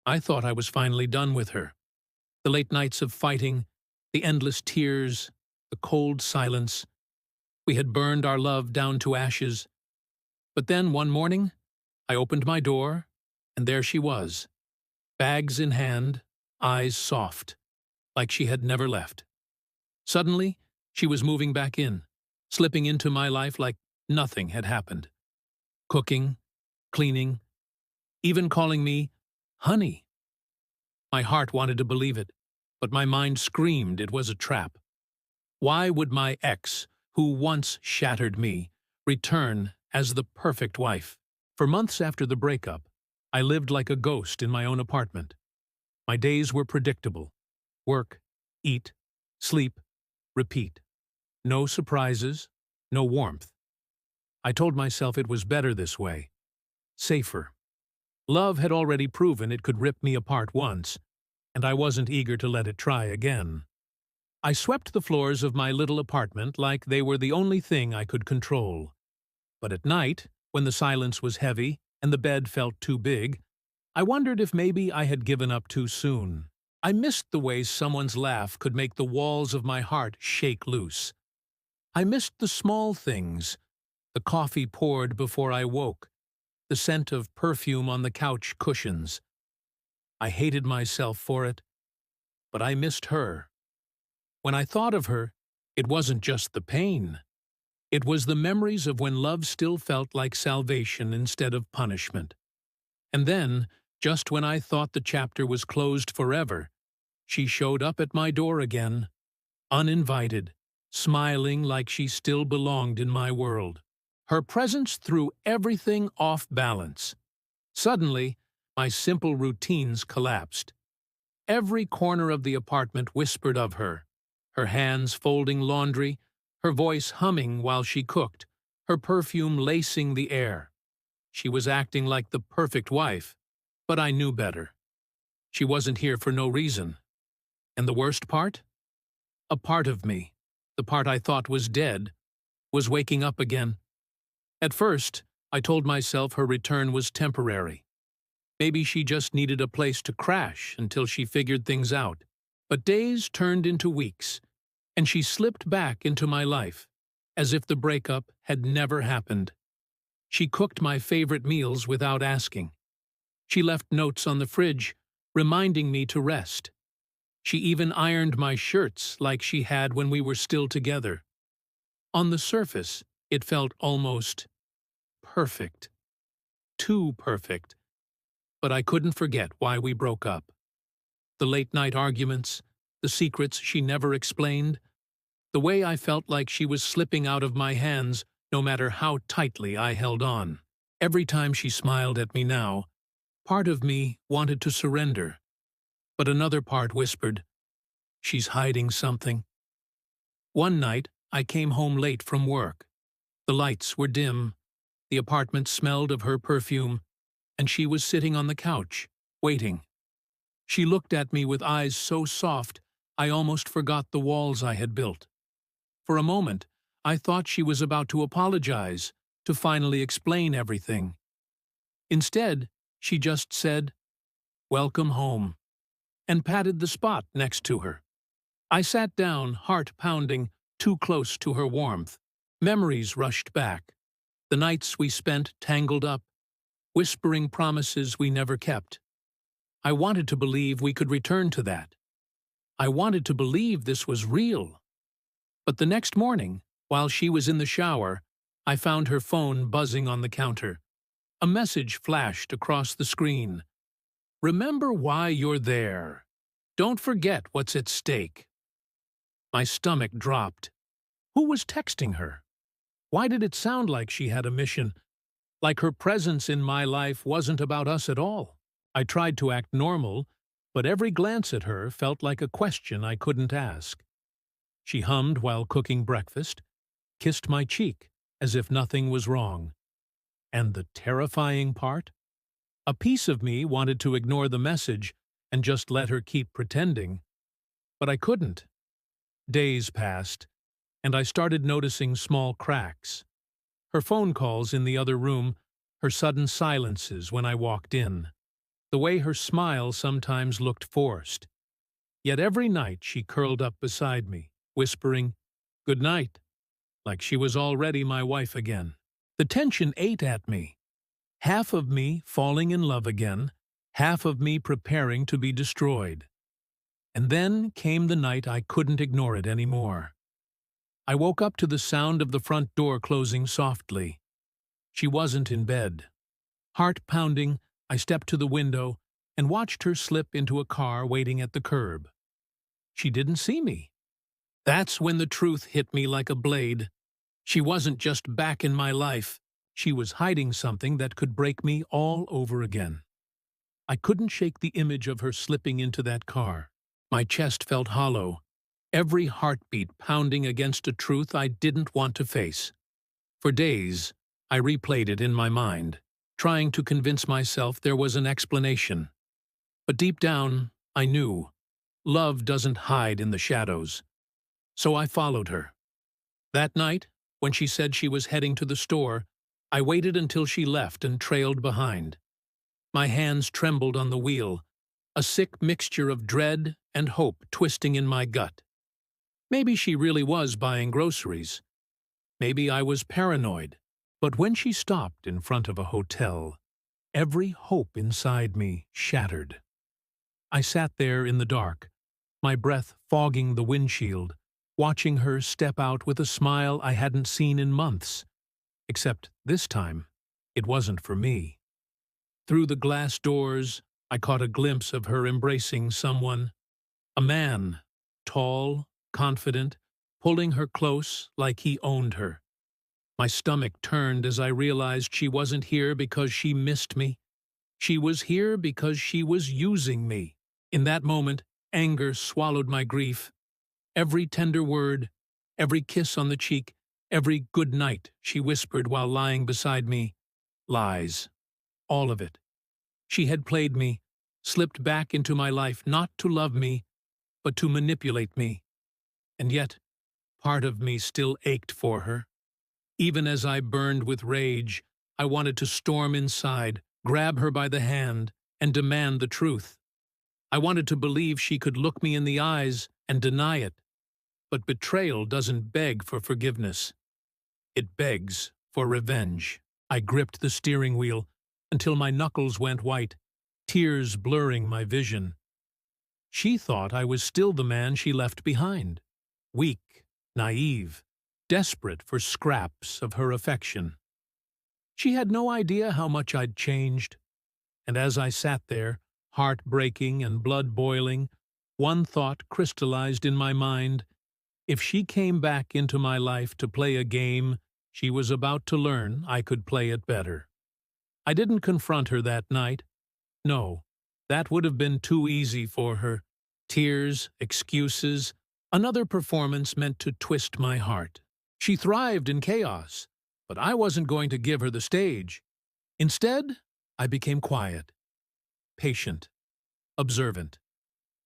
I thought I was finally done with her. The late nights of fighting, the endless tears, the cold silence. We had burned our love down to ashes. But then one morning, I opened my door, and there she was, bags in hand, eyes soft, like she had never left. Suddenly, she was moving back in, slipping into my life like nothing had happened. Cooking, cleaning, even calling me honey. My heart wanted to believe it, but my mind screamed it was a trap. Why would my ex, who once shattered me, return as the perfect wife? For months after the breakup, I lived like a ghost in my own apartment. My days were predictable. Work, eat, sleep, repeat. No surprises, no warmth. I told myself it was better this way. Safer. Love had already proven it could rip me apart once, and I wasn't eager to let it try again. I swept the floors of my little apartment like they were the only thing I could control. But at night, when the silence was heavy and the bed felt too big, I wondered if maybe I had given up too soon. I missed the way someone's laugh could make the walls of my heart shake loose. I missed the small things, the coffee poured before I woke, the scent of perfume on the couch cushions. I hated myself for it, but I missed her. When I thought of her, it wasn't just the pain. It was the memories of when love still felt like salvation instead of punishment. And then, just when I thought the chapter was closed forever, she showed up at my door again, uninvited, smiling like she still belonged in my world. Her presence threw everything off balance. Suddenly, my simple routines collapsed. Every corner of the apartment whispered of her hands folding laundry, her voice humming while she cooked, her perfume lacing the air. She was acting like the perfect wife, but I knew better. She wasn't here for no reason. And the worst part? A part of me, the part I thought was dead, was waking up again. At first, I told myself her return was temporary. Maybe she just needed a place to crash until she figured things out. But days turned into weeks, and she slipped back into my life, as if the breakup had never happened. She cooked my favorite meals without asking. She left notes on the fridge, reminding me to rest. She even ironed my shirts like she had when we were still together. On the surface, it felt almost perfect. Too perfect. But I couldn't forget why we broke up. The late-night arguments, the secrets she never explained, the way I felt like she was slipping out of my hands no matter how tightly I held on. Every time she smiled at me now, part of me wanted to surrender, but another part whispered, "She's hiding something." One night, I came home late from work. The lights were dim, the apartment smelled of her perfume, and she was sitting on the couch, waiting. She looked at me with eyes so soft, I almost forgot the walls I had built. For a moment, I thought she was about to apologize, to finally explain everything. Instead, she just said, "Welcome home," and patted the spot next to her. I sat down, heart pounding, too close to her warmth. Memories rushed back. The nights we spent tangled up, whispering promises we never kept. I wanted to believe we could return to that. I wanted to believe this was real. But the next morning, while she was in the shower, I found her phone buzzing on the counter. A message flashed across the screen. "Remember why you're there. Don't forget what's at stake." My stomach dropped. Who was texting her? Why did it sound like she had a mission? Like her presence in my life wasn't about us at all? I tried to act normal, but every glance at her felt like a question I couldn't ask. She hummed while cooking breakfast, kissed my cheek as if nothing was wrong. And the terrifying part? A piece of me wanted to ignore the message and just let her keep pretending. But I couldn't. Days passed, and I started noticing small cracks. Her phone calls in the other room, her sudden silences when I walked in. the way her smile sometimes looked forced. Yet every night she curled up beside me, whispering, "Good night," like she was already my wife again. The tension ate at me, half of me falling in love again, half of me preparing to be destroyed. And then came the night I couldn't ignore it anymore. I woke up to the sound of the front door closing softly. She wasn't in bed. Heart pounding, I stepped to the window and watched her slip into a car waiting at the curb. She didn't see me. That's when the truth hit me like a blade. She wasn't just back in my life. She was hiding something that could break me all over again. I couldn't shake the image of her slipping into that car. My chest felt hollow, every heartbeat pounding against a truth I didn't want to face. For days, I replayed it in my mind, trying to convince myself there was an explanation. But deep down, I knew. Love doesn't hide in the shadows. So I followed her. That night, when she said she was heading to the store, I waited until she left and trailed behind. My hands trembled on the wheel, a sick mixture of dread and hope twisting in my gut. Maybe she really was buying groceries. Maybe I was paranoid. But when she stopped in front of a hotel, every hope inside me shattered. I sat there in the dark, my breath fogging the windshield, watching her step out with a smile I hadn't seen in months. Except this time, it wasn't for me. Through the glass doors, I caught a glimpse of her embracing someone. A man, tall, confident, pulling her close like he owned her. My stomach turned as I realized she wasn't here because she missed me. She was here because she was using me. In that moment, anger swallowed my grief. Every tender word, every kiss on the cheek, every good night she whispered while lying beside me. Lies. All of it. She had played me, slipped back into my life not to love me, but to manipulate me. And yet, part of me still ached for her. Even as I burned with rage, I wanted to storm inside, grab her by the hand, and demand the truth. I wanted to believe she could look me in the eyes and deny it. But betrayal doesn't beg for forgiveness. It begs for revenge. I gripped the steering wheel until my knuckles went white, tears blurring my vision. She thought I was still the man she left behind, weak, naive, desperate for scraps of her affection. She had no idea how much I'd changed, and as I sat there, heart breaking and blood boiling, one thought crystallized in my mind. If she came back into my life to play a game, she was about to learn I could play it better. I didn't confront her that night. No, that would have been too easy for her. Tears, excuses, another performance meant to twist my heart. She thrived in chaos, but I wasn't going to give her the stage. Instead, I became quiet, patient, observant.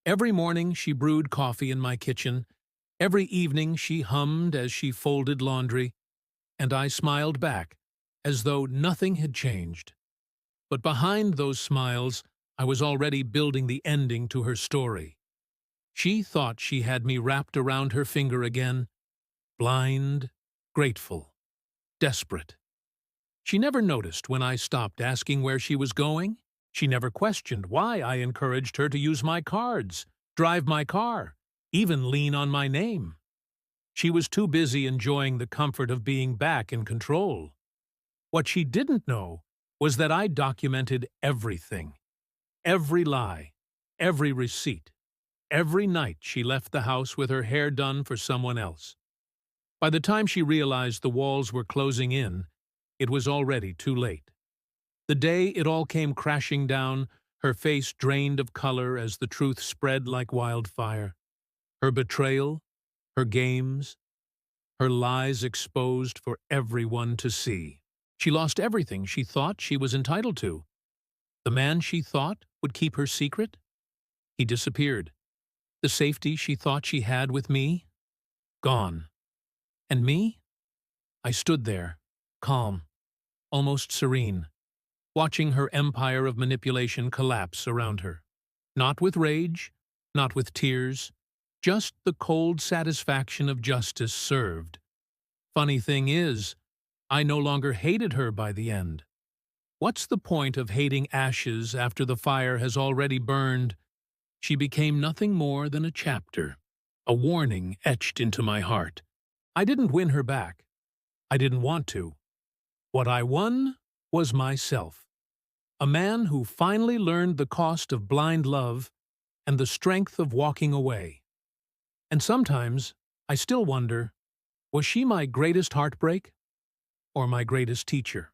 Every morning she brewed coffee in my kitchen. Every evening she hummed as she folded laundry, and I smiled back, as though nothing had changed. But behind those smiles, I was already building the ending to her story. She thought she had me wrapped around her finger again, blind, grateful, desperate. She never noticed when I stopped asking where she was going. She never questioned why I encouraged her to use my cards, drive my car, even lean on my name. She was too busy enjoying the comfort of being back in control. What she didn't know was that I documented everything. Every lie, every receipt, every night she left the house with her hair done for someone else. By the time she realized the walls were closing in, it was already too late. The day it all came crashing down, her face drained of color as the truth spread like wildfire. Her betrayal, her games, her lies exposed for everyone to see. She lost everything she thought she was entitled to. The man she thought would keep her secret? He disappeared. The safety she thought she had with me? Gone. And me? I stood there, calm, almost serene, watching her empire of manipulation collapse around her. Not with rage, not with tears, just the cold satisfaction of justice served. Funny thing is, I no longer hated her by the end. What's the point of hating ashes after the fire has already burned? She became nothing more than a chapter, a warning etched into my heart. I didn't win her back. I didn't want to. What I won was myself. A man who finally learned the cost of blind love and the strength of walking away. And sometimes, I still wonder, was she my greatest heartbreak or my greatest teacher?